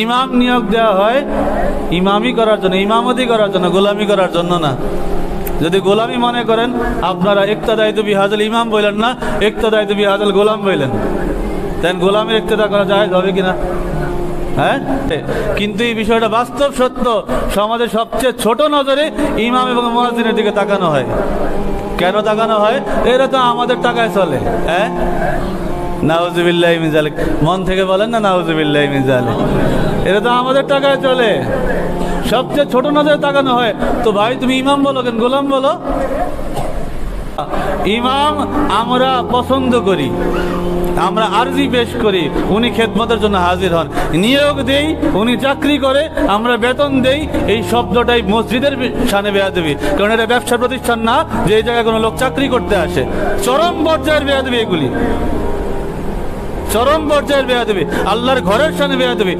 ইমাম নিয়োগ দেওয়া হয় ইমামি করার জন্য, ইমামতি করার জন্য, গোলামি করার জন্য না। যদি গোলামি মনে করেন, আপনারা ইক্তাদাইতু বিহাজাল ইমাম বললেন না, ইক্তাদাইতু বিহাজাল গোলাম বললেন, দেন গোলামের ইক্তেদা করা যায় হবে কিনা? হ্যাঁ, কিন্তু এই বিষয়টা বাস্তব সত্য। সমাজের সবচেয়ে ছোট নজরে ইমাম এবং মুয়াজ্জিনের দিকে তাকানো হয়। কেন তাকানো হয়? এরা তো আমাদের টাকায় চলে। হ্যাঁ, নাউজুবিল্লাহি মিন যালিক, মন থেকে বলেন না নাউজুবিল্লাহি মিন যালিক। এরা তো আমাদের টাকায় চলে, সবচেয়ে ছোট নজরে তাকানো হয়। তো ভাই তুমি ইমাম বলো কেন, গোলাম বলো? ইমাম আমরা পছন্দ করি, আমরা আরজি পেশ করি, উনি খেদমতের জন্য হাজির হন, নিয়োগ দেই, উনি চাকরি করে, আমরা বেতন দেই। এই শব্দটাই মসজিদের শানে বেয়াদবি, কারণ এটা ব্যবসা প্রতিষ্ঠান না যে এই জায়গায় কোনো লোক চাকরি করতে আসে। চরম পর্যায়ের বেয়াদবি এগুলি, চরম পর্যায়ের বেয়াদবি, আল্লাহর ঘরের শানে বেয়াদবি।